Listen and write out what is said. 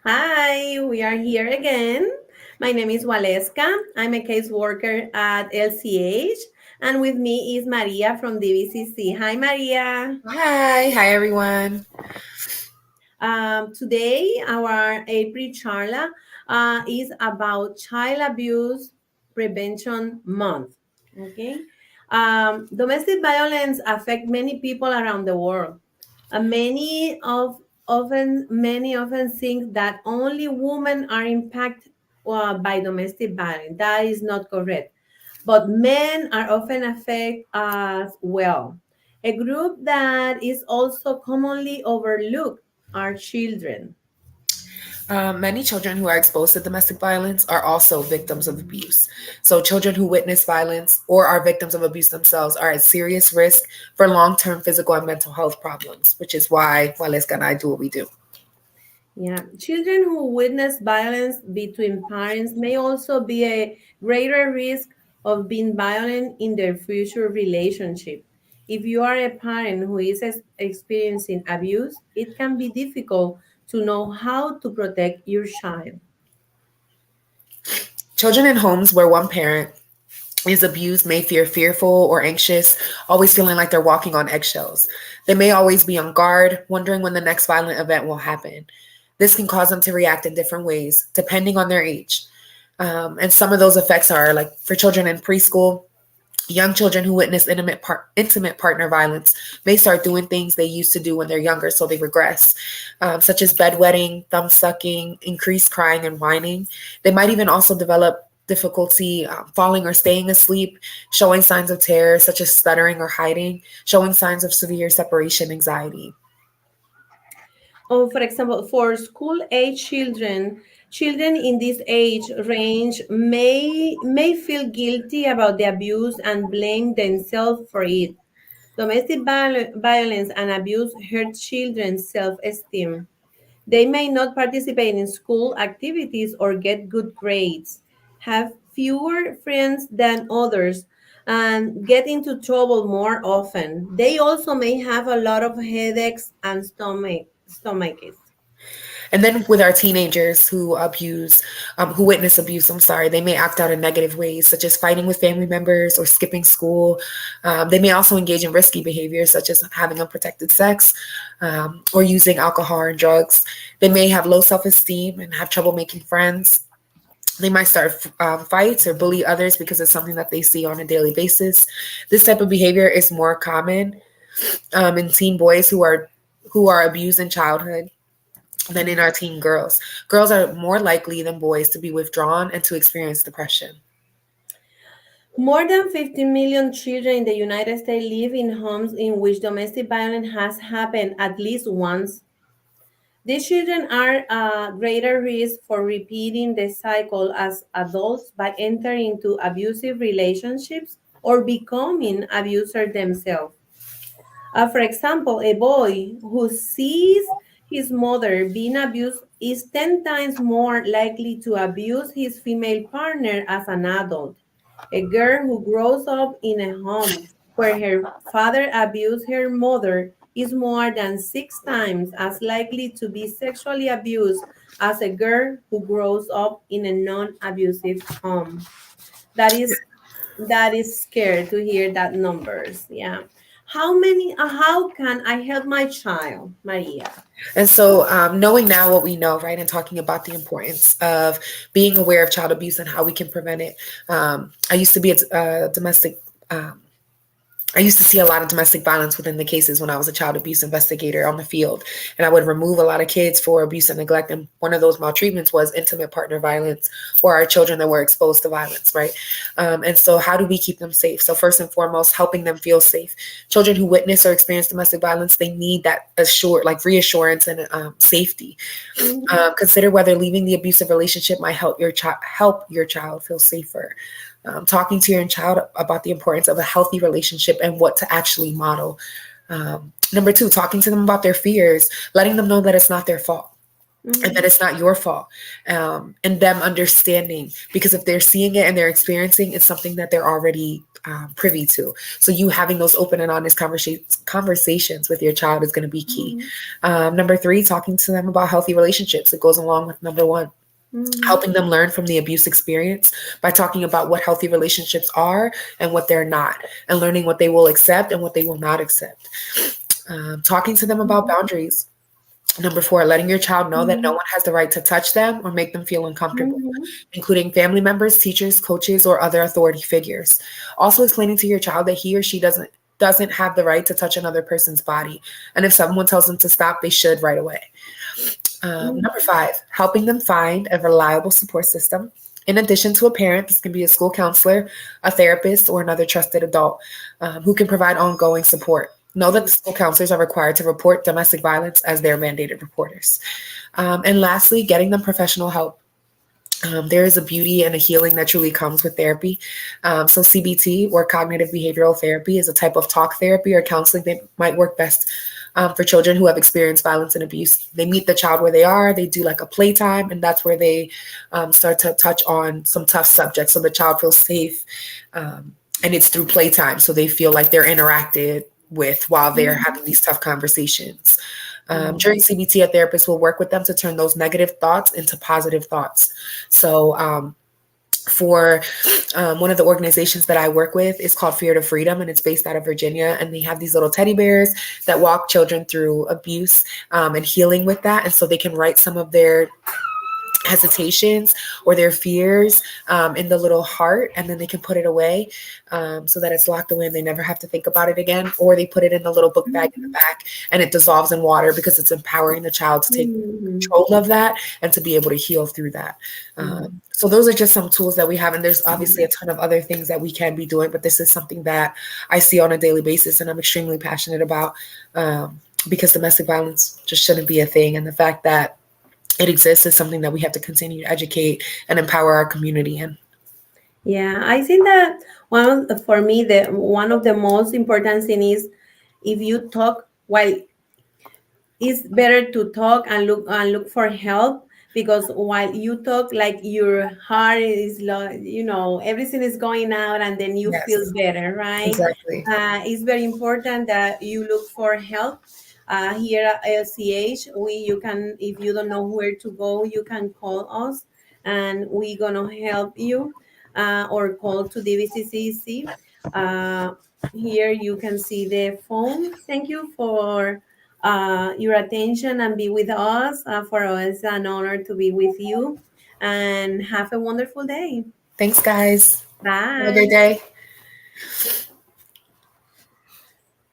Hi, we are here again. My name is Waleska. I'm a caseworker at LCH, and with me is Maria from DVCC. Hi, Maria. Hi everyone. Today, our April charla is about Child Abuse Prevention Month. Okay, domestic violence affect many people around the world. Many often think that only women are impacted by domestic violence. That is not correct, but men are often affected as well. A group that is also commonly overlooked are children. Many children who are exposed to domestic violence are also victims of abuse. So, children who witness violence or are victims of abuse themselves are at serious risk for long term physical and mental health problems, which is why Waleska and I do what we do. Yeah, children who witness violence between parents may also be a greater risk of being violent in their future relationship. If you are a parent who is experiencing abuse, it can be difficult to know how to protect your child. Children in homes where one parent is abused may feel fearful or anxious, always feeling like they're walking on eggshells. They may always be on guard, wondering when the next violent event will happen. This can cause them to react in different ways, depending on their age. And some of those effects are like for children in preschool, young children who witness intimate partner violence may start doing things they used to do when they're younger, so they regress, such as bedwetting, thumb sucking, increased crying and whining. They might even also develop difficulty falling or staying asleep, showing signs of terror, such as stuttering or hiding, showing signs of severe separation anxiety. Or, for example, for school age children, children in this age range may feel guilty about the abuse and blame themselves for it. Domestic violence and abuse hurt children's self-esteem. They may not participate in school activities or get good grades, have fewer friends than others, and get into trouble more often. They also may have a lot of headaches and stomachaches. And then with our teenagers who witness abuse, they may act out in negative ways, such as fighting with family members or skipping school. They may also engage in risky behaviors, such as having unprotected sex or using alcohol and drugs. They may have low self esteem and have trouble making friends. They might start fights or bully others because it's something that they see on a daily basis. This type of behavior is more common in teen boys who are abused in childhood than in our teen girls. Girls are more likely than boys to be withdrawn and to experience depression. More than 15 million children in the United States live in homes in which domestic violence has happened at least once. These children are at greater risk for repeating the cycle as adults by entering into abusive relationships or becoming abusers themselves. For example, a boy who sees his mother being abused is 10 times more likely to abuse his female partner as an adult. A girl who grows up in a home where her father abused her mother is more than 6 times as likely to be sexually abused as a girl who grows up in a non-abusive home. That is that is scared to hear that numbers. Yeah. How can I help my child, Maria? And so, knowing now what we know, right, and talking about the importance of being aware of child abuse and how we can prevent it. I used to be a domestic um, I used to see a lot of domestic violence within the cases when I was a child abuse investigator on the field. And I would remove a lot of kids for abuse and neglect. And one of those maltreatments was intimate partner violence or our children that were exposed to violence, right? And so, how do we keep them safe? So, first and foremost, helping them feel safe. Children who witness or experience domestic violence, they need that reassurance and safety. Mhm. Consider whether leaving the abusive relationship might help your child feel safer. Talking to your child about the importance of a healthy relationship and what to actually model. Number two, talking to them about their fears, letting them know that it's not their fault and that Mhm. it's not your fault, and them understanding, because if they're seeing it and they're experiencing, it's something that they're already privy to. So you having those open and honest conversations with your child is going to be key. Mhm. Number three, talking to them about healthy relationships. It goes along with number one. Mhm. Helping them learn from the abuse experience by talking about what healthy relationships are and what they're not, and learning what they will accept and what they will not accept. Talking to them about Mhm. boundaries. Number four, letting your child know that no Mhm. one has the right to touch them or make them feel uncomfortable, Mhm. including family members, teachers, coaches, or other authority figures. Also explaining to your child that he or she doesn't have the right to touch another person's body. And if someone tells them to stop, they should right away. Number Mhm. five, helping them find a reliable support system. In addition to a parent, this can be a school counselor, a therapist, or another trusted adult who can provide ongoing support. Know that the school counselors are required to report domestic violence as their mandated reporters. And lastly, getting them professional help. There is a beauty and a healing that truly comes with therapy. So, CBT or cognitive behavioral therapy is a type of talk therapy or counseling that might work best for children who have experienced violence and abuse. They meet the child where they are, they do like a playtime, and that's where they start to touch on some tough subjects so the child feels safe. And it's through playtime, so they feel like they're interacted with while they're Mhm. having these tough conversations. Oh. During CBT, a therapist will work with them to turn those negative thoughts into positive thoughts. So, for one of the organizations that I work with is called Fear to Freedom, and it's based out of Virginia. And they have these little teddy bears that walk children through abuse and healing with that. And so they can write some of their hesitations or their fears in the little heart, and then they can put it away so that it's locked away and they never have to think about it again. Or they put it in the little book bag in the Mhm. back and it dissolves in water because it's empowering the child to take Mhm. control of that and to be able to heal through that. Mhm. So those are just some tools that we have, and there's obviously a ton of other things that we can be doing, but this is something that I see on a daily basis and I'm extremely passionate about, because domestic violence just shouldn't be a thing, and the fact that it exists is something that we have to continue to educate and empower our community in. Yeah, I think that for me, the one of the most important thing is if you talk while it's better to talk and look for help, because while you talk, like your heart is everything is going out and then you feel Yes, better, right? exactly. It's very important that you look for help. Here at LCH, you can, if you don't know where to go, you can call us and we gonna help you, or call to DVCCC. uh, Here you can see the phone. Thank you for your attention and be with us. For us, an honor to be with you. And have a wonderful day. Thanks, guys. Have a great Bye. day.